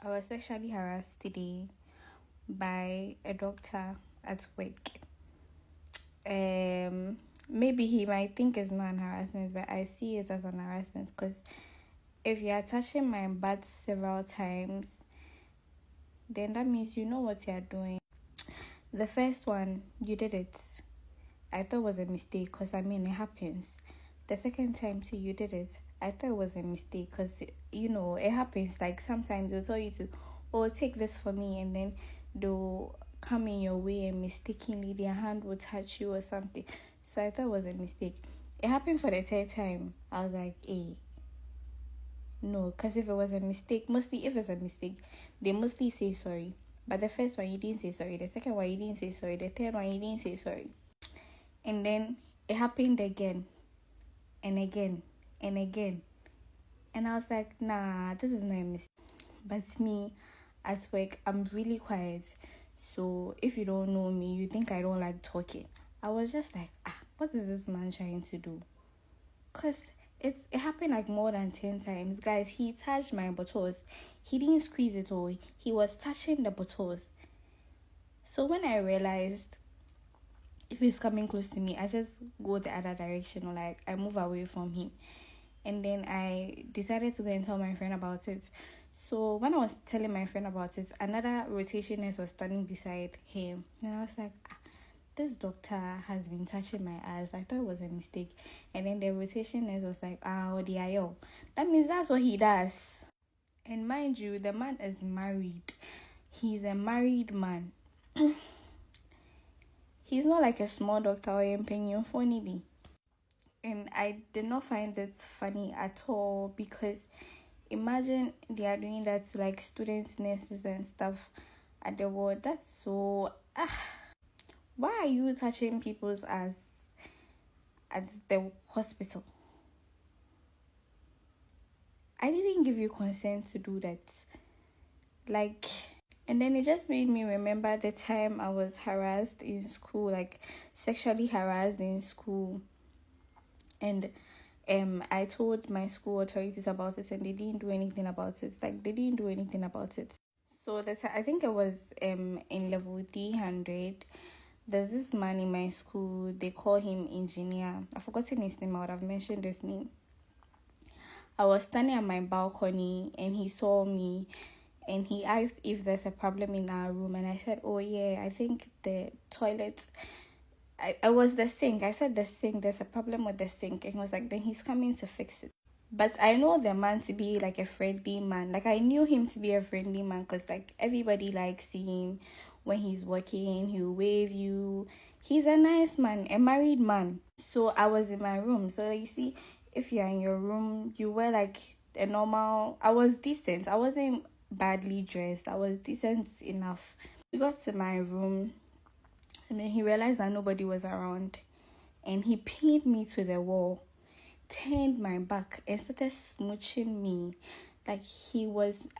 I was sexually harassed today by a doctor at work. Maybe he might think it's not an harassment, but I see it as an harassment because if you are touching my butt several times, then that means you know what you are doing. The first one, you did it. I thought it was a mistake because it happens. The second time too, you did it. I thought it was a mistake because it happens. Like sometimes they'll tell you to, take this for me, and then they'll come in your way and mistakenly their hand will touch you or something. So I thought it was a mistake. It happened for the third time. I was like, no, because if it was a mistake, if it's a mistake, they mostly say sorry. But the first one, you didn't say sorry. The second one, you didn't say sorry. The third one, you didn't say sorry. And then it happened again and again and again. And I was like, nah, this is not a mistake. But me, at work, I'm really quiet. So if you don't know me, you think I don't like talking. I was just like, what is this man trying to do? Because it happened like more than 10 times. Guys, he touched my buttocks. He didn't squeeze it all. He was touching the buttocks. So when I realized if he's coming close to me, I just go the other direction, or like I move away from him. And then I decided to go and tell my friend about it. So when I was telling my friend about it, another rotation nurse was standing beside him. And I was like, this doctor has been touching my ass. I thought it was a mistake. And then the rotation nurse was like, Odiayo. That means that's what he does. And mind you, the man is married. He's a married man. He's not like a small doctor or a pension funny. And I did not find it funny at all, because imagine they are doing that to like students, nurses and stuff at the ward. That's so why are you touching people's ass at the hospital? I didn't give you consent to do that. And then it just made me remember the time I was harassed in school, like sexually harassed in school. And I told my school authorities about it, and they didn't do anything about it. So I think it was in level 300. There's this man in my school, they call him engineer. I've forgotten his name. I would have mentioned his name. I was standing at my balcony and he saw me, and he asked if there's a problem in our room. And I said, oh yeah, I think the toilet, I was the sink. I said the sink, there's a problem with the sink. And he was like, then he's coming to fix it. But I know the man to be like a friendly man. Like I knew him to be a friendly man, because like everybody likes him. When he's working, he'll wave you. He's a nice man, a married man. So I was in my room. So you see, if you're in your room, you wear like a normal. I was decent. I wasn't badly dressed. I was decent enough. We got to my room, and then he realized that nobody was around, and he pinned me to the wall, turned my back, and started smooching me. Like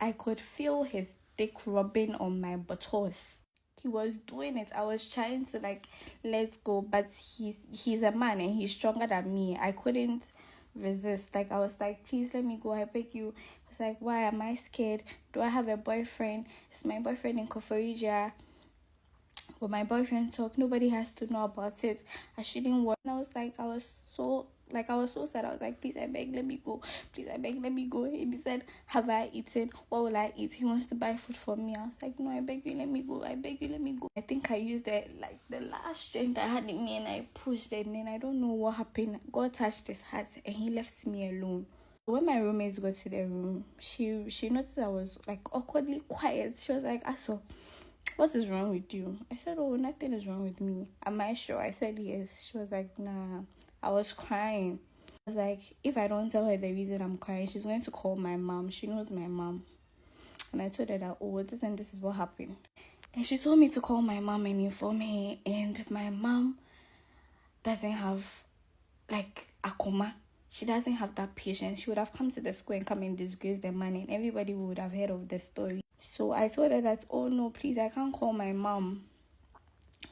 I could feel his dick rubbing on my buttocks. He was doing it. I was trying to like let go, but he's a man and he's stronger than me. I couldn't resist. Like I was like, please let me go, I beg you. I was like, why am I scared? Do I have a boyfriend? Is my boyfriend in Koforidua? When my boyfriend talk, nobody has to know about it. I shouldn't work. And I was so sad. I was like, please, I beg, let me go. Please, I beg, let me go. And he said, have I eaten? What will I eat? He wants to buy food for me. I was like, no, I beg you, let me go. I beg you, let me go. I think I used the last strength I had in me, and I pushed it. And then I don't know what happened. God touched his heart and he left me alone. When my roommates got to the room, she noticed I was like awkwardly quiet. She was like, Aso, what is wrong with you? I said, oh, nothing is wrong with me. Am I sure? I said yes. She was like, nah. I was crying. I was like, if I don't tell her the reason I'm crying, she's going to call my mom. She knows my mom. And I told her that, oh, this is what happened. And she told me to call my mom and inform her. And my mom doesn't have like a coma. She doesn't have that patience. She would have come to the school and come and disgrace the man, and everybody would have heard of the story. So I told her that, oh no, please, I can't call my mom.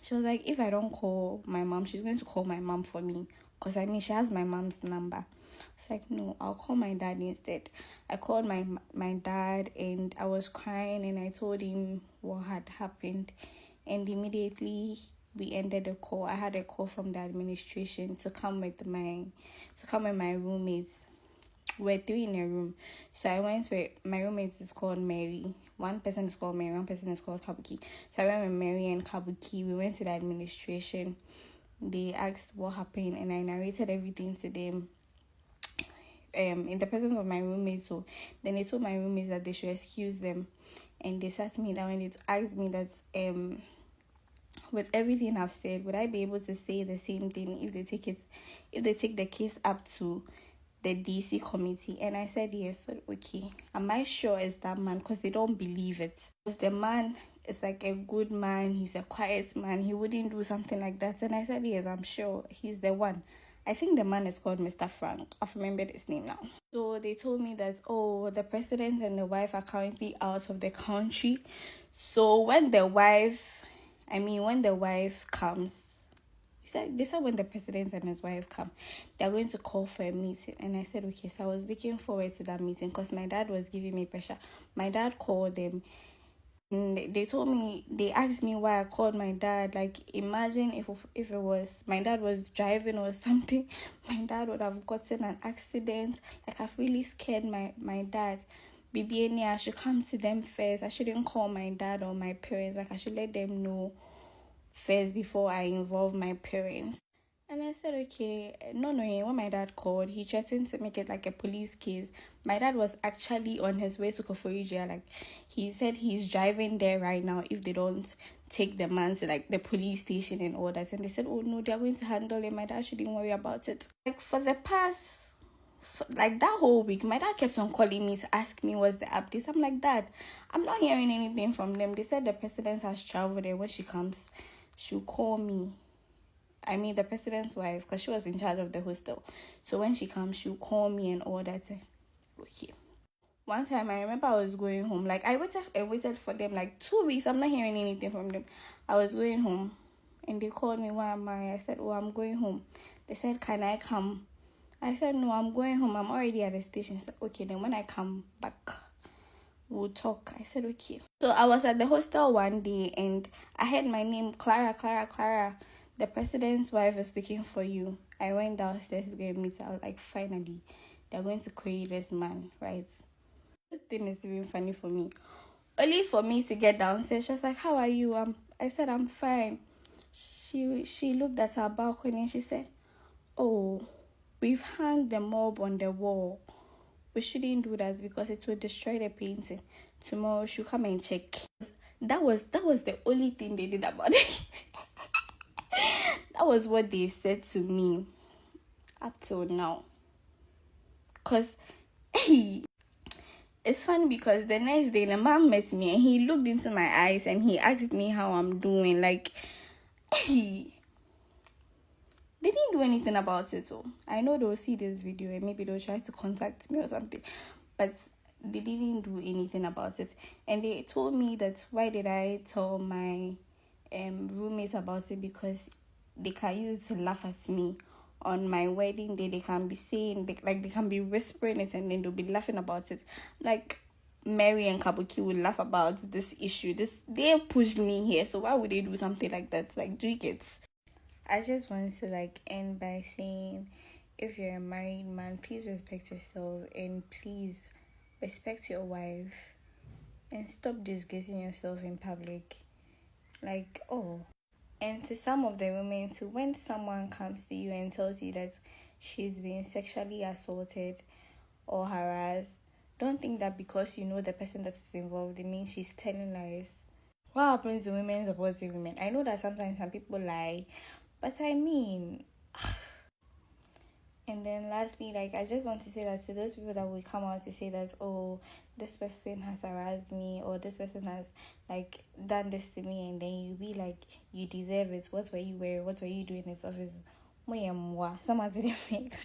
She was like, if I don't call my mom, she's going to call my mom for me. Because she has my mom's number. It's like, no, I'll call my dad instead. I called my dad, and I was crying, and I told him what had happened, and immediately we ended the call. I had a call from the administration to come with my roommates. We're three in a room. So I went with my roommates is called Mary. One person is called Mary, one person is called Kabuki. So I went with Mary and Kabuki. We went to the administration. They asked what happened, and I narrated everything to them. In the presence of my roommates. So then they told my roommates that they should excuse them, and they sat me down and they asked me that with everything I've said, would I be able to say the same thing if they take the case up to the DC committee? And I said yes. So, okay, am I sure it's that man? Because they don't believe it. Because the man is like a good man, he's a quiet man, he wouldn't do something like that. And I said yes, I'm sure he's the one. I think the man is called Mr. Frank. I've remembered his name now. So they told me that, the president and the wife are currently out of the country. So when the wife comes, they said when the president and his wife come, they're going to call for a meeting. And I said, okay. So I was looking forward to that meeting because my dad was giving me pressure. My dad called them. And they asked me why I called my dad. Like, imagine if it was my dad was driving or something, my dad would have gotten an accident. Like, I've really scared my dad. BBNA, I should come to them first. I shouldn't call my dad or my parents. Like, I should let them know first before I involve my parents. And I said, okay, no, when my dad called, he threatened to make it like a police case. My dad was actually on his way to Koforidua. Like, he said he's driving there right now if they don't take the man to, like, the police station and all that. And they said, oh, no, they're going to handle it. My dad shouldn't worry about it. Like, for the past, like, that whole week, my dad kept on calling me to ask me what's the updates. I'm like, Dad, I'm not hearing anything from them. They said the president has traveled, and when she comes, she'll call me. I mean, the president's wife, because she was in charge of the hostel. So when she comes, she'll call me and all that. Okay. One time, I remember I was going home. Like, I waited for them like 2 weeks. I'm not hearing anything from them. I was going home, and they called me. Why am I? I said, oh, I'm going home. They said, can I come? I said, no, I'm going home. I'm already at the station. So, okay, then when I come back, we'll talk. I said, okay. So I was at the hostel one day, and I heard my name, Clara. The president's wife is looking for you. I went downstairs to go and meet her. I was like, finally, they're going to query this man, right? This thing is even funny for me. Only for me to get downstairs, she was like, how are you? I said, I'm fine. She looked at her balcony and she said, oh, we've hung the mob on the wall. We shouldn't do that because it will destroy the painting. Tomorrow she'll come and check. That was the only thing they did about it. That was what they said to me up till now. Because it's funny because the next day the man met me and he looked into my eyes and he asked me how I'm doing. Like, they didn't do anything about it. So I know they'll see this video and maybe they'll try to contact me or something. But they didn't do anything about it. And they told me that why did I tell my roommates about it, because they can use it to laugh at me on my wedding day. They can be saying, they can be whispering it and then they'll be laughing about it. Like, Mary and Kabuki will laugh about this issue. They pushed me here, so why would they do something like that? Like, do you get? I just want to end by saying, if you're a married man, please respect yourself and please respect your wife and stop disgracing yourself in public. And to some of the women too, when someone comes to you and tells you that she's been sexually assaulted or harassed, don't think that because you know the person that's involved, it means she's telling lies. What happens to women supporting women? I know that sometimes some people lie, but I mean... And then lastly, I just want to say that to those people that will come out to say that, oh, this person has harassed me or this person has done this to me, and then you be like, you deserve it. What were you wearing? What were you doing in this office? Someone didn't make